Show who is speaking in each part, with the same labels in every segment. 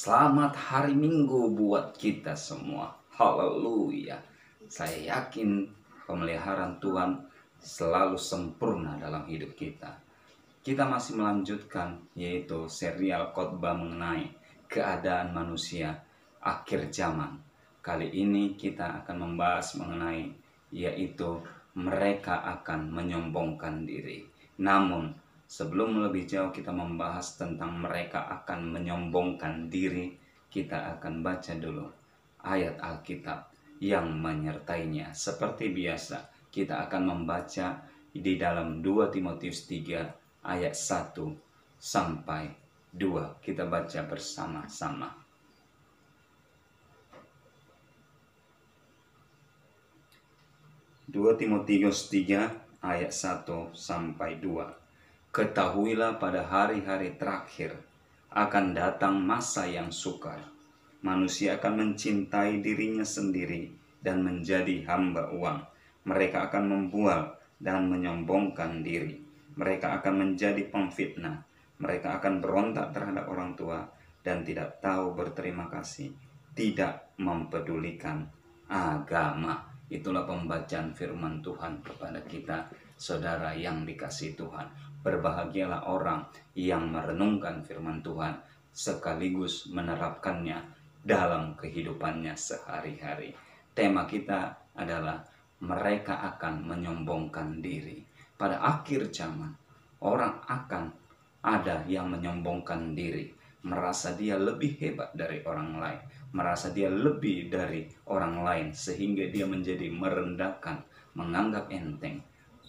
Speaker 1: Selamat hari Minggu buat kita semua. Haleluya. Saya yakin pemeliharaan Tuhan selalu sempurna dalam hidup kita. Kita masih melanjutkan yaitu serial khotbah mengenai keadaan manusia akhir zaman. Kali ini kita akan membahas mengenai yaitu mereka akan menyombongkan diri. Namun sebelum lebih jauh kita membahas tentang mereka akan menyombongkan diri, kita akan baca dulu ayat Alkitab yang menyertainya. Seperti biasa, kita akan membaca di dalam 2 Timotius 3 ayat 1 sampai 2. Kita baca bersama-sama. 2 Timotius 3 ayat 1 sampai 2. Ketahuilah pada hari-hari terakhir akan datang masa yang sukar. Manusia akan mencintai dirinya sendiri dan menjadi hamba uang. Mereka akan membual dan menyombongkan diri. Mereka akan menjadi pemfitnah. Mereka akan berontak terhadap orang tua dan tidak tahu berterima kasih, tidak mempedulikan agama. Itulah pembacaan firman Tuhan kepada kita, saudara yang dikasihi Tuhan. Berbahagialah orang yang merenungkan firman Tuhan sekaligus menerapkannya dalam kehidupannya sehari-hari. Tema kita adalah mereka akan menyombongkan diri. Pada akhir zaman, orang akan ada yang menyombongkan diri, merasa dia lebih hebat dari orang lain, merasa dia lebih dari orang lain, sehingga dia menjadi merendahkan, menganggap enteng,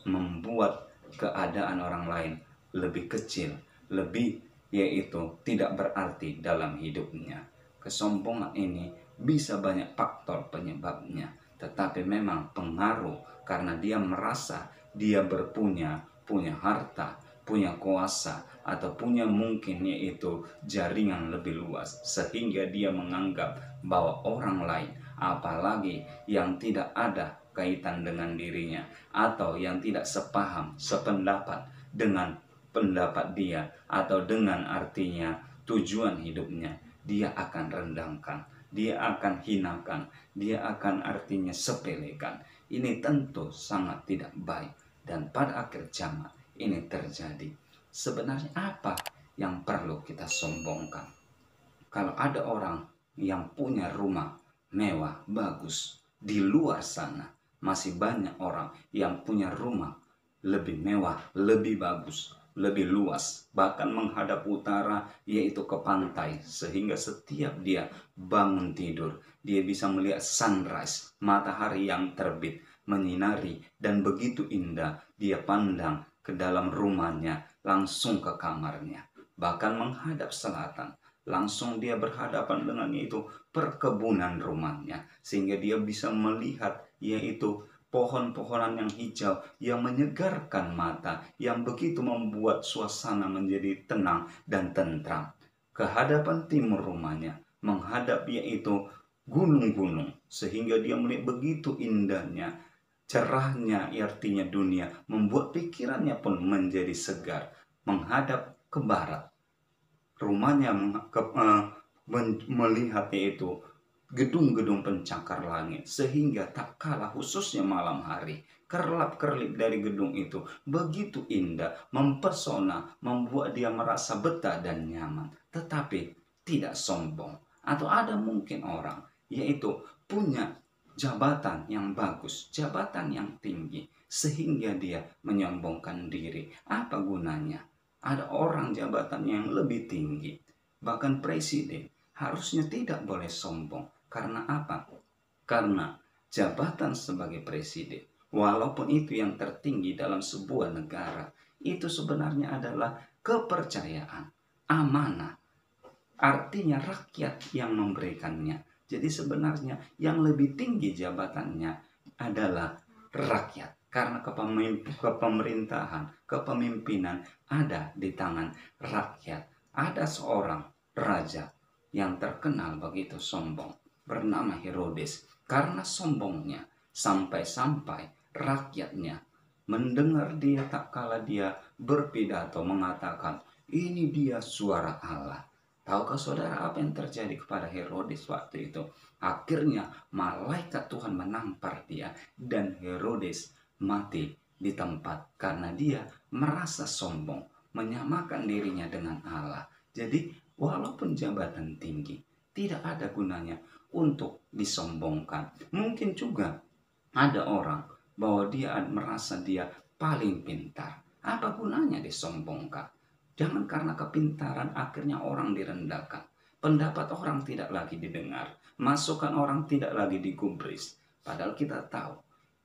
Speaker 1: membuat keadaan orang lain lebih kecil, lebih yaitu tidak berarti dalam hidupnya. Kesombongan ini bisa banyak faktor penyebabnya, tetapi memang pengaruh karena dia merasa dia punya harta, punya kuasa, atau punya mungkin yaitu jaringan lebih luas, sehingga dia menganggap bahwa orang lain, apalagi yang tidak ada kaitan dengan dirinya atau yang tidak sepaham, sependapat dengan pendapat dia atau dengan artinya tujuan hidupnya, dia akan rendahkan, dia akan hinakan, dia akan artinya sepelekan. Ini tentu sangat tidak baik, dan pada akhir zaman ini terjadi. Sebenarnya apa yang perlu kita sombongkan? Kalau ada orang yang punya rumah mewah, bagus, di luar sana masih banyak orang yang punya rumah lebih mewah, lebih bagus, lebih luas, bahkan menghadap utara, yaitu ke pantai, sehingga setiap dia bangun tidur, dia bisa melihat sunrise, matahari yang terbit, menyinari, dan begitu indah dia pandang ke dalam rumahnya, langsung ke kamarnya, bahkan menghadap selatan, langsung dia berhadapan dengan yaitu perkebunan rumahnya, sehingga dia bisa melihat yaitu pohon-pohonan yang hijau yang menyegarkan mata, yang begitu membuat suasana menjadi tenang dan tentram. Kehadapan timur rumahnya menghadap yaitu gunung-gunung, sehingga dia melihat begitu indahnya, cerahnya, artinya dunia, membuat pikirannya pun menjadi segar. Menghadap ke barat, rumahnya melihat yaitu gedung-gedung pencakar langit, sehingga tak kalah khususnya malam hari, kerlap-kerlip dari gedung itu begitu indah, mempesona, membuat dia merasa betah dan nyaman, tetapi tidak sombong. Atau ada mungkin orang yaitu punya jabatan yang bagus, jabatan yang tinggi, sehingga dia menyombongkan diri. Apa gunanya? Ada orang jabatan yang lebih tinggi, bahkan presiden, harusnya tidak boleh sombong. Karena apa? Karena jabatan sebagai presiden, walaupun itu yang tertinggi dalam sebuah negara, itu sebenarnya adalah kepercayaan, amanah. Artinya rakyat yang memberikannya. Jadi sebenarnya yang lebih tinggi jabatannya adalah rakyat. Karena kepemerintahan, kepemimpinan ada di tangan rakyat. Ada seorang raja yang terkenal begitu sombong, bernama Herodes. Karena sombongnya, sampai-sampai rakyatnya mendengar dia tak kala dia berpidato mengatakan, ini dia suara Allah. Tahukah saudara apa yang terjadi kepada Herodes waktu itu? Akhirnya malaikat Tuhan menampar dia dan Herodes mati di tempat karena dia merasa sombong, menyamakan dirinya dengan Allah. Jadi walaupun jabatan tinggi, tidak ada gunanya untuk disombongkan. Mungkin juga ada orang bahwa dia merasa dia paling pintar. Apa gunanya disombongkan? Jangan karena kepintaran akhirnya orang direndahkan. Pendapat orang tidak lagi didengar. Masukan orang tidak lagi digubris. Padahal kita tahu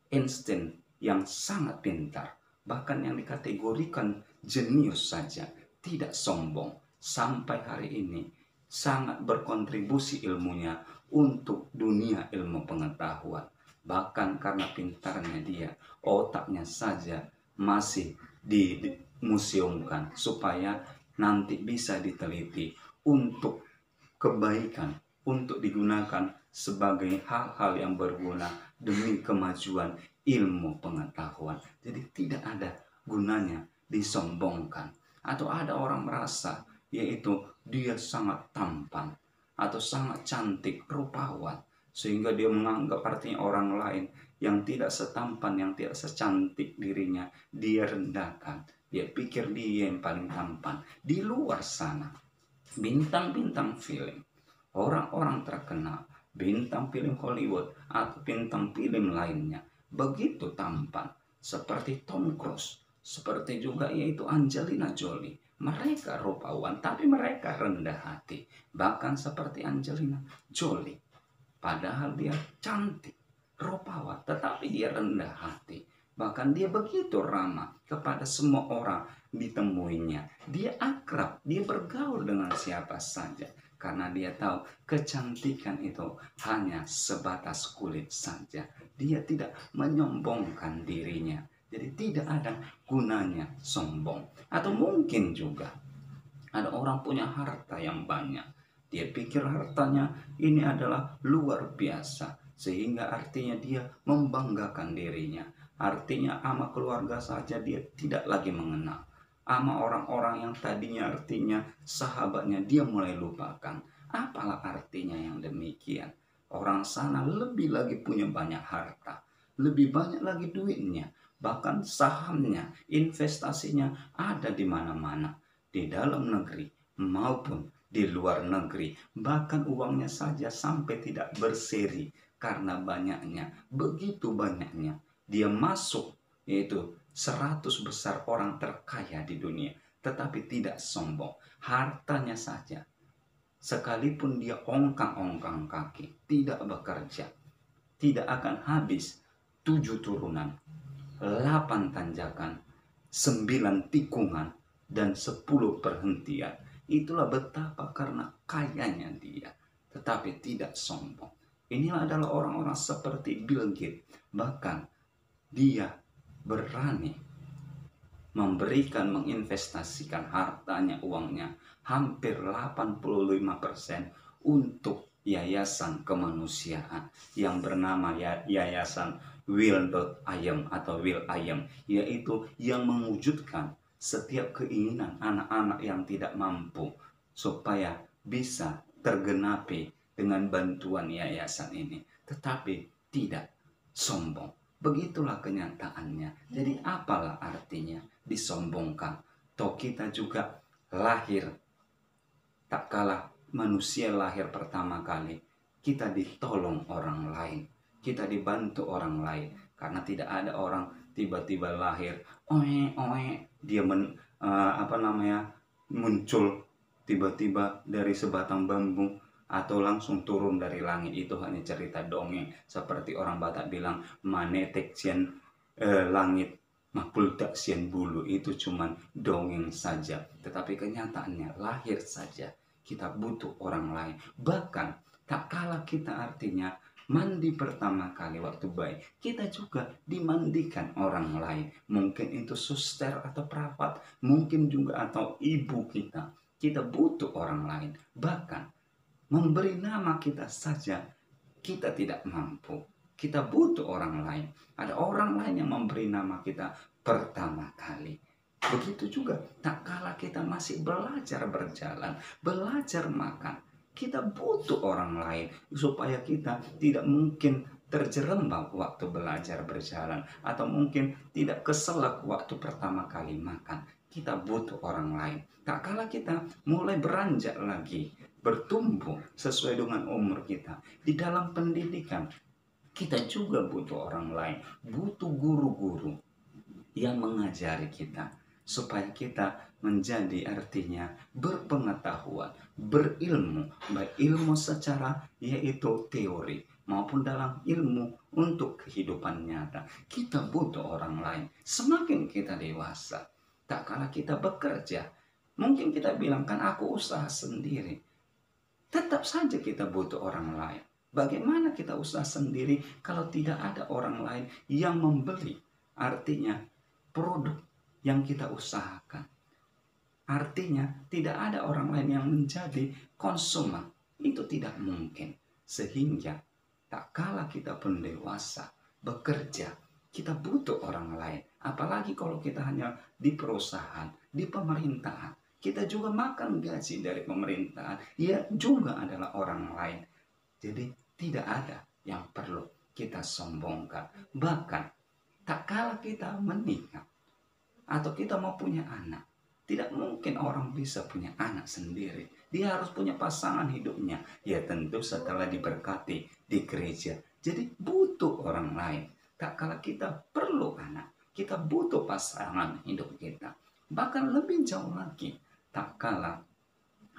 Speaker 1: Einstein yang sangat pintar, bahkan yang dikategorikan jenius saja, tidak sombong. Sampai hari ini sangat berkontribusi ilmunya untuk dunia ilmu pengetahuan. Bahkan karena pintarnya dia, otaknya saja masih dimuseumkan supaya nanti bisa diteliti untuk kebaikan, untuk digunakan sebagai hal-hal yang berguna demi kemajuan ilmu pengetahuan. Jadi tidak ada gunanya disombongkan. Atau ada orang merasa yaitu dia sangat tampan atau sangat cantik, rupawan, sehingga dia menganggap artinya orang lain yang tidak setampan, yang tidak secantik dirinya, dia rendahkan. Dia pikir dia yang paling tampan. Di luar sana, bintang-bintang film, orang-orang terkenal, bintang film Hollywood atau bintang film lainnya, begitu tampan, seperti Tom Cruise, seperti juga yaitu Angelina Jolie. Mereka rupawan, tapi mereka rendah hati. Bahkan seperti Angelina Jolie, padahal dia cantik, rupawan, tetapi dia rendah hati. Bahkan dia begitu ramah kepada semua orang ditemuinya. Dia akrab, dia bergaul dengan siapa saja. Karena dia tahu kecantikan itu hanya sebatas kulit saja. Dia tidak menyombongkan dirinya. Jadi tidak ada gunanya sombong. Atau mungkin juga ada orang punya harta yang banyak. Dia pikir hartanya ini adalah luar biasa. Sehingga artinya dia membanggakan dirinya. Artinya sama keluarga saja dia tidak lagi mengenal. Sama orang-orang yang tadinya artinya sahabatnya dia mulai lupakan. Apalah artinya yang demikian? Orang sana lebih lagi punya banyak harta. Lebih banyak lagi duitnya. Bahkan sahamnya, investasinya ada di mana-mana. Di dalam negeri maupun di luar negeri. Bahkan uangnya saja sampai tidak berseri karena banyaknya. Begitu banyaknya. Dia masuk yaitu 100 besar orang terkaya di dunia. Tetapi tidak sombong. Hartanya saja. Sekalipun dia ongkang-ongkang kaki. Tidak bekerja. Tidak akan habis 7 turunan. 8 tanjakan, 9 tikungan, dan 10 perhentian. Itulah betapa karena kayanya dia, tetapi tidak sombong. Inilah adalah orang-orang seperti Bill Gates. Bahkan dia berani memberikan, menginvestasikan hartanya, uangnya, hampir 85% untuk yayasan kemanusiaan yang bernama Yayasan Will.i.am atau Will.i.am, yaitu yang mewujudkan setiap keinginan anak-anak yang tidak mampu supaya bisa tergenapi dengan bantuan yayasan ini, tetapi tidak sombong. Begitulah kenyataannya. Jadi apalah artinya disombongkan? Toh kita juga lahir, tak kalah manusia lahir pertama kali, kita ditolong orang lain, kita dibantu orang lain. Karena tidak ada orang tiba-tiba lahir, dia muncul tiba-tiba dari sebatang bambu atau langsung turun dari langit. Itu hanya cerita dongeng. Seperti orang Batak bilang, manetek sian langit, mapuldak sian bulu. Itu cuman dongeng saja. Tetapi kenyataannya lahir saja. Kita butuh orang lain. Bahkan tak kalah kita artinya mandi pertama kali waktu bayi, kita juga dimandikan orang lain. Mungkin itu suster atau perawat, mungkin juga atau ibu kita. Kita butuh orang lain. Bahkan memberi nama kita saja kita tidak mampu. Kita butuh orang lain. Ada orang lain yang memberi nama kita pertama kali. Begitu juga tak kala kita masih belajar berjalan, belajar makan, kita butuh orang lain supaya kita tidak mungkin terjerembab waktu belajar berjalan, atau mungkin tidak keselak waktu pertama kali makan. Kita butuh orang lain. Tak kala kita mulai beranjak lagi, bertumbuh sesuai dengan umur kita di dalam pendidikan, kita juga butuh orang lain, butuh guru-guru yang mengajari kita supaya kita menjadi artinya berpengetahuan, berilmu, baik ilmu secara yaitu teori maupun dalam ilmu untuk kehidupan nyata. Kita butuh orang lain. Semakin kita dewasa, tak kala kita bekerja, mungkin kita bilang kan aku usaha sendiri. Tetap saja kita butuh orang lain. Bagaimana kita usaha sendiri kalau tidak ada orang lain yang membeli? Artinya produk yang kita usahakan. Artinya tidak ada orang lain yang menjadi konsumen. Itu tidak mungkin. Sehingga tak kala kita pun dewasa, bekerja, kita butuh orang lain. Apalagi kalau kita hanya di perusahaan, di pemerintahan. Kita juga makan gaji dari pemerintahan. Ia juga adalah orang lain. Jadi tidak ada yang perlu kita sombongkan. Bahkan tak kala kita menikah atau kita mau punya anak, tidak mungkin orang bisa punya anak sendiri. Dia harus punya pasangan hidupnya. Ya tentu setelah diberkati di gereja. Jadi butuh orang lain. Tak kala kita perlu anak, kita butuh pasangan hidup kita. Bahkan lebih jauh lagi, tak kala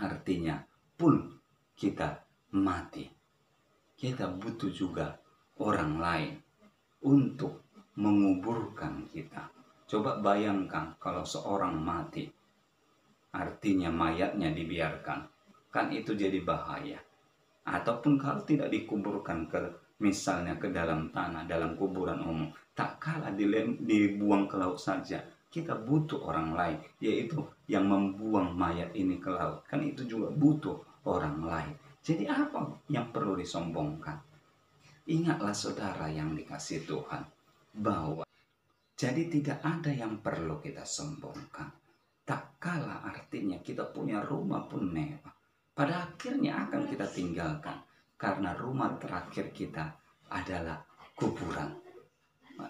Speaker 1: artinya pun kita mati, kita butuh juga orang lain untuk menguburkan kita. Coba bayangkan kalau seorang mati, artinya mayatnya dibiarkan, kan itu jadi bahaya. Ataupun kalau tidak dikuburkan misalnya ke dalam tanah, dalam kuburan umum, tak kala dibuang ke laut saja, kita butuh orang lain, yaitu yang membuang mayat ini ke laut. Kan itu juga butuh orang lain. Jadi apa yang perlu disombongkan? Ingatlah saudara yang dikasihi Tuhan, bahwa jadi tidak ada yang perlu kita sombongkan. Tak kala artinya kita punya rumah pun mewah, pada akhirnya akan kita tinggalkan. Karena rumah terakhir kita adalah kuburan.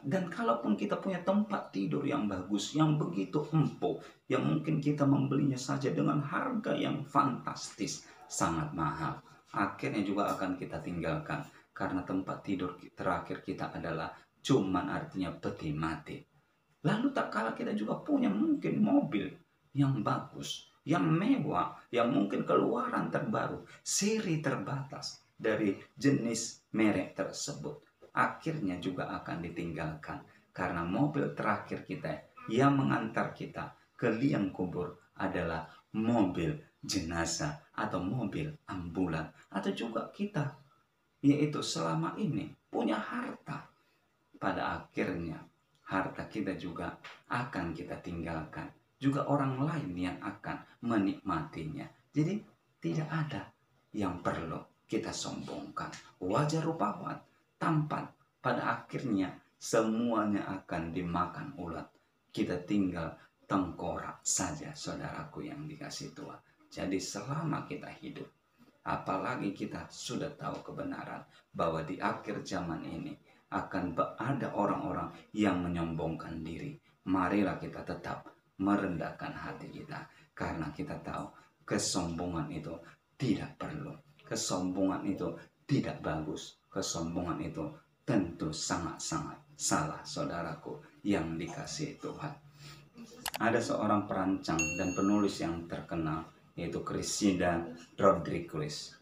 Speaker 1: Dan kalaupun kita punya tempat tidur yang bagus, yang begitu empuk, yang mungkin kita membelinya saja dengan harga yang fantastis, sangat mahal, akhirnya juga akan kita tinggalkan. Karena tempat tidur terakhir kita adalah cuman artinya peti mati. Lalu tak kala kita juga punya mungkin mobil yang bagus, yang mewah, yang mungkin keluaran terbaru, seri terbatas dari jenis merek tersebut, akhirnya juga akan ditinggalkan. Karena mobil terakhir kita yang mengantar kita ke liang kubur adalah mobil jenazah atau mobil ambulan. Atau juga kita, yaitu selama ini punya harta, pada akhirnya harta kita juga akan kita tinggalkan. Juga orang lain yang akan menikmatinya. Jadi tidak ada yang perlu kita sombongkan. Wajah rupawan, tampan, pada akhirnya semuanya akan dimakan ulat. Kita tinggal tengkorak saja, saudaraku yang dikasihi Tuhan. Jadi selama kita hidup, apalagi kita sudah tahu kebenaran bahwa di akhir zaman ini akan ada orang-orang yang menyombongkan diri. Marilah kita tetap merendahkan hati kita, karena kita tahu kesombongan itu tidak perlu. Kesombongan itu tidak bagus. Kesombongan itu tentu sangat-sangat salah, saudaraku yang dikasihi Tuhan. Ada seorang perancang dan penulis yang terkenal, yaitu Cressida Rodriguez.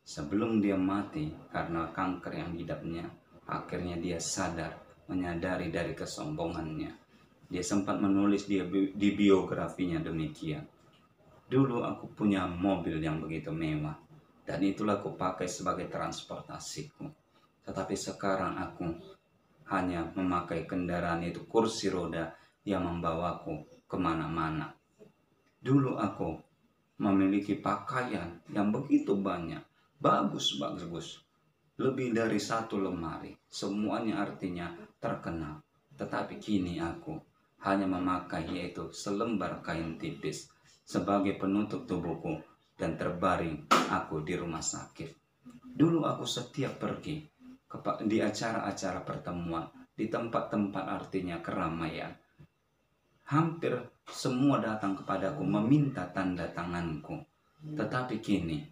Speaker 1: Sebelum dia mati karena kanker yang hidapnya, akhirnya dia menyadari dari kesombongannya. Dia sempat menulis di biografinya demikian. Dulu aku punya mobil yang begitu mewah, dan itulah aku pakai sebagai transportasiku. Tetapi sekarang aku hanya memakai kendaraan, itu kursi roda yang membawaku kemana-mana. Dulu aku memiliki pakaian yang begitu banyak, bagus-bagus, lebih dari 1 lemari, semuanya artinya terkenal. Tetapi kini aku hanya memakai yaitu selembar kain tipis sebagai penutup tubuhku, dan terbaring aku di rumah sakit. Dulu aku setiap pergi di acara-acara pertemuan, di tempat-tempat artinya keramaian, hampir semua datang kepadaku meminta tanda tanganku. Tetapi kini,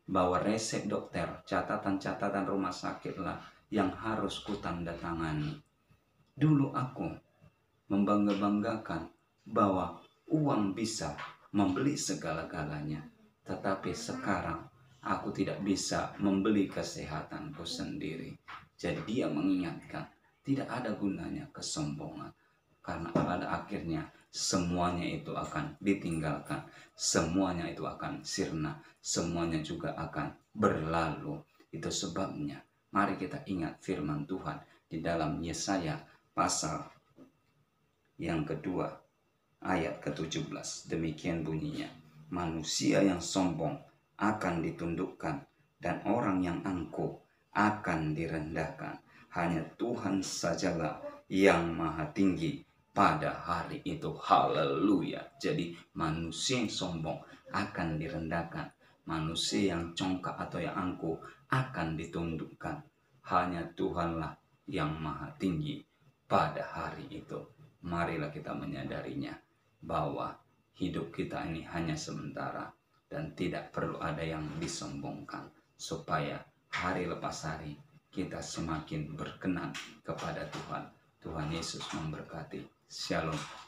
Speaker 1: bahwa resep dokter, catatan-catatan rumah sakitlah yang harus kutandatangani. Dulu aku membangga-banggakan bahwa uang bisa membeli segala-galanya. Tetapi sekarang aku tidak bisa membeli kesehatanku sendiri. Jadi dia mengingatkan, tidak ada gunanya kesombongan. Karena pada akhirnya semuanya itu akan ditinggalkan. Semuanya itu akan sirna. Semuanya juga akan berlalu. Itu sebabnya mari kita ingat firman Tuhan di dalam Yesaya pasal yang kedua, ayat ke-17, demikian bunyinya, manusia yang sombong akan ditundukkan, dan orang yang angkuh akan direndahkan. Hanya Tuhan sajalah yang maha tinggi pada hari itu. Haleluya. Jadi manusia yang sombong akan direndahkan. Manusia yang congkak atau yang angkuh akan ditundukkan. Hanya Tuhanlah yang maha tinggi pada hari itu. Marilah kita menyadarinya bahwa hidup kita ini hanya sementara dan tidak perlu ada yang disombongkan, supaya hari lepas hari kita semakin berkenan kepada Tuhan. Tuhan Yesus memberkati. Shalom.